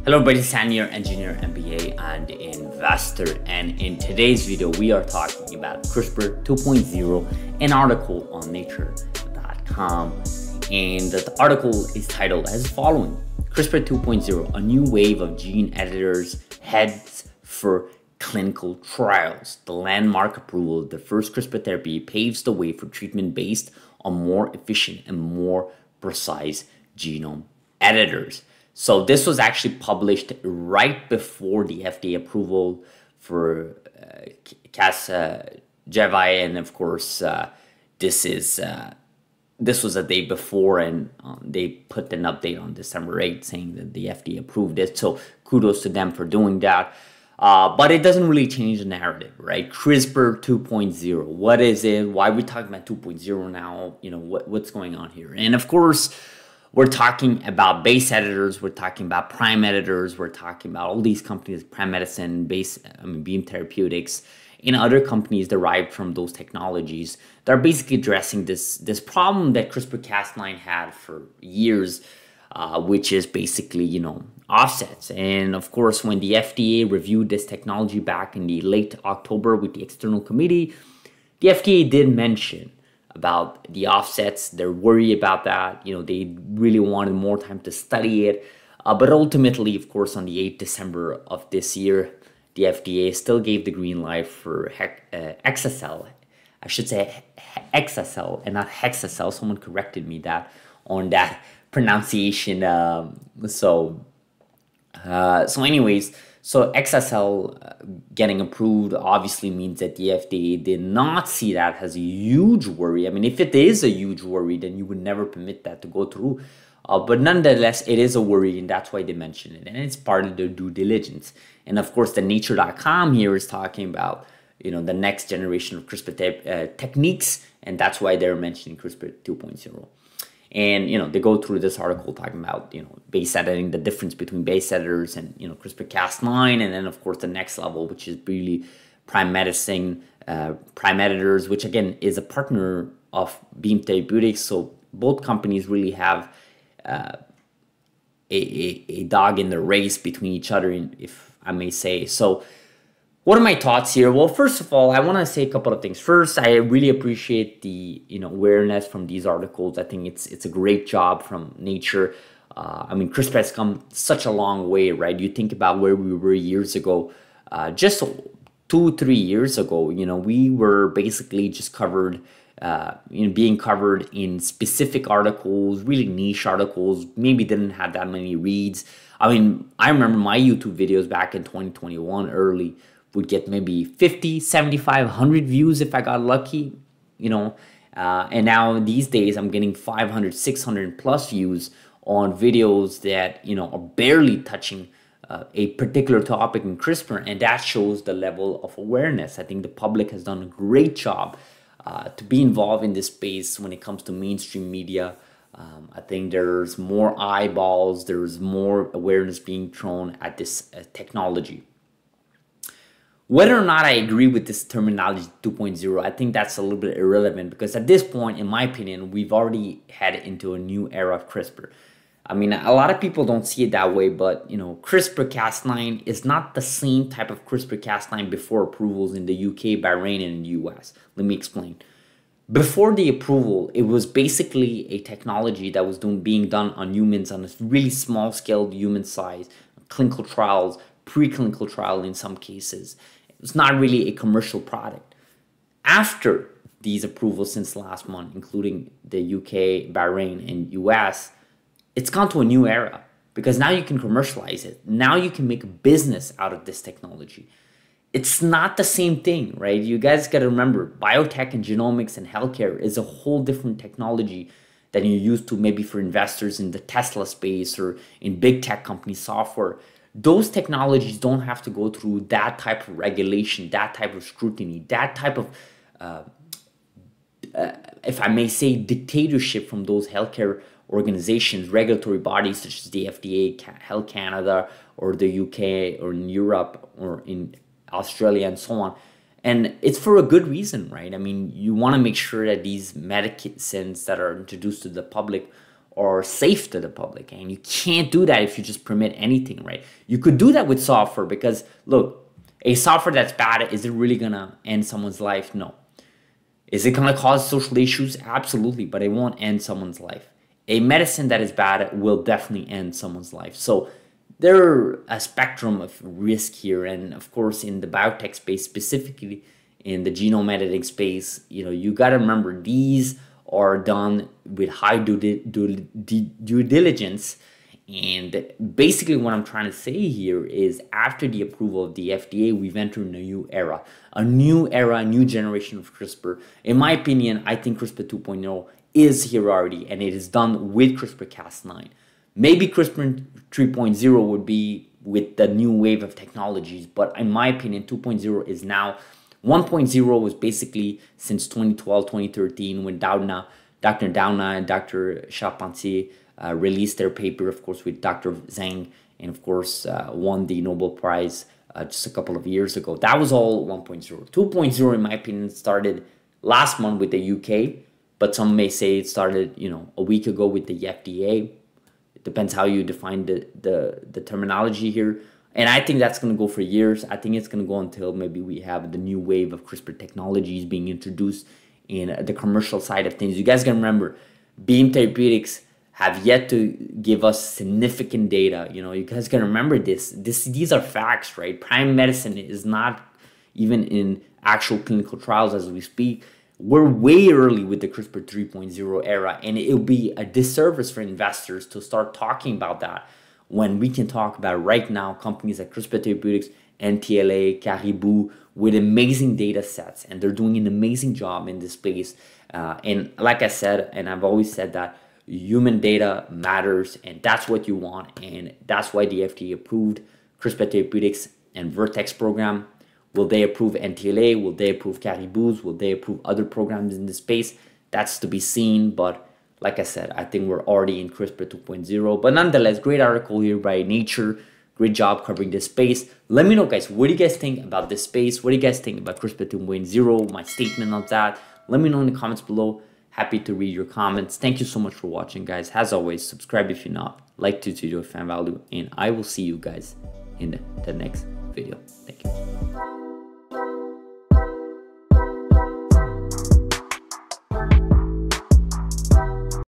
Hello everybody, Sam here, engineer, MBA, and investor. And in today's video, we are talking about CRISPR 2.0, an article on nature.com. And the article is titled as following: CRISPR 2.0, a new wave of gene editors heads for clinical trials. The landmark approval of the first CRISPR therapy paves the way for treatment based on more efficient and more precise genome editors. So this was actually published right before the FDA approval for Casgevy, and of course this was a day before, and they put an update on December 8th saying that the FDA approved it. So kudos to them for doing that. But it doesn't really change the narrative, right? CRISPR 2.0, what is it? Why are we talking about 2.0 now? You know, what's going on here? And of course, we're talking about base editors, we're talking about prime editors, we're talking about all these companies, Prime Medicine, Beam Therapeutics, and other companies derived from those technologies that are basically addressing this problem that CRISPR-Cas9 had for years, which is basically, you know, offsets. And of course, when the FDA reviewed this technology back in the late October with the external committee, the FDA did mention about the offsets. They're worried about that. You know, they really wanted more time to study it. But ultimately, of course, on the 8th December of this year, the FDA still gave the green light for Hexacel. I should say Hexacel and not Hexacel. Someone corrected me on that pronunciation. So Hexacel getting approved obviously means that the FDA did not see that as a huge worry. I mean, if it is a huge worry, then you would never permit that to go through. But nonetheless, it is a worry, and that's why they mention it. And it's part of their due diligence. And of course, the nature.com here is talking about, you know, the next generation of CRISPR techniques, and that's why they're mentioning CRISPR 2.0. And, you know, they go through this article talking about, you know, base editing, the difference between base editors and, you know, CRISPR-Cas9. And then, of course, the next level, which is really Prime Medicine, Prime Editors, which, again, is a partner of Beam Therapeutics. So both companies really have a dog in the race between each other, if I may say. So what are my thoughts here? Well, first of all, I want to say a couple of things. First, I really appreciate the awareness from these articles. I think it's a great job from Nature. I mean, CRISPR has come such a long way, right? You think about where we were years ago. Just 2-3 years ago, you know, we were basically just covered, being covered in specific articles, really niche articles. Maybe didn't have that many reads. I mean, I remember my YouTube videos back in 2021 early would get maybe 50, 75, 100 views if I got lucky, you know. And now these days I'm getting 500, 600 plus views on videos that, you know, are barely touching a particular topic in CRISPR, and that shows the level of awareness. I think the public has done a great job to be involved in this space when it comes to mainstream media. I think there's more eyeballs, there's more awareness being thrown at this technology. Whether or not I agree with this terminology 2.0, I think that's a little bit irrelevant, because at this point, in my opinion, we've already headed into a new era of CRISPR. I mean, a lot of people don't see it that way, but, you know, CRISPR-Cas9 is not the same type of CRISPR-Cas9 before approvals in the UK, Bahrain, and in the US. Let me explain. Before the approval, it was basically a technology that was being done on humans on a really small scale, human size, clinical trials, preclinical trial in some cases. It's not really a commercial product. After these approvals since last month, including the UK, Bahrain, and US, it's gone to a new era, because now you can commercialize it. Now you can make a business out of this technology. It's not the same thing, right? You guys got to remember, biotech and genomics and healthcare is a whole different technology than you're used to maybe for investors in the Tesla space or in big tech company software. Those technologies don't have to go through that type of regulation, that type of scrutiny, that type of, if I may say, dictatorship from those healthcare organizations, regulatory bodies such as the FDA, Health Canada, or the UK, or in Europe, or in Australia, and so on. And it's for a good reason, right? I mean, you want to make sure that these medicines that are introduced to the public are safe to the public. And you can't do that if you just permit anything, right? You could do that with software because, look, a software that's bad, is it really going to end someone's life? No. Is it going to cause social issues? Absolutely, but it won't end someone's life. A medicine that is bad will definitely end someone's life. So there are a spectrum of risk here. And of course, in the biotech space, specifically in the genome editing space, you got to remember these are done with high due diligence. And basically what I'm trying to say here is after the approval of the FDA, we've entered a new era, a new generation of CRISPR. In my opinion, I think CRISPR 2.0 is here already, and it is done with CRISPR-Cas9. Maybe CRISPR 3.0 would be with the new wave of technologies, but in my opinion, 2.0 is now. 1.0 was basically since 2012, 2013, when Dr. Doudna and Dr. Charpentier released their paper, of course, with Dr. Zhang, and of course, won the Nobel Prize just a couple of years ago. That was all 1.0. 2.0, in my opinion, started last month with the UK, but some may say it started, a week ago with the FDA. It depends how you define the terminology here. And I think that's going to go for years. I think it's going to go until maybe we have the new wave of CRISPR technologies being introduced in the commercial side of things. You guys can remember, Beam Therapeutics have yet to give us significant data. You guys can remember this. These are facts, right? Prime medicine is not even in actual clinical trials as we speak. We're way early with the CRISPR 3.0 era, and it'll be a disservice for investors to start talking about that when we can talk about right now companies like CRISPR Therapeutics, NTLA, Caribou, with amazing data sets, and they're doing an amazing job in this space. And like I said, and I've always said that human data matters, and that's what you want, and that's why the FDA approved CRISPR Therapeutics and Vertex program. Will they approve NTLA? Will they approve Caribou's? Will they approve other programs in this space? That's to be seen, but like I said, I think we're already in CRISPR 2.0. But nonetheless, great article here by Nature. Great job covering this space. Let me know, guys, what do you guys think about this space? What do you guys think about CRISPR 2.0? My statement on that. Let me know in the comments below. Happy to read your comments. Thank you so much for watching, guys. As always, subscribe if you're not. Like this video if you found value. And I will see you guys in the next video. Thank you.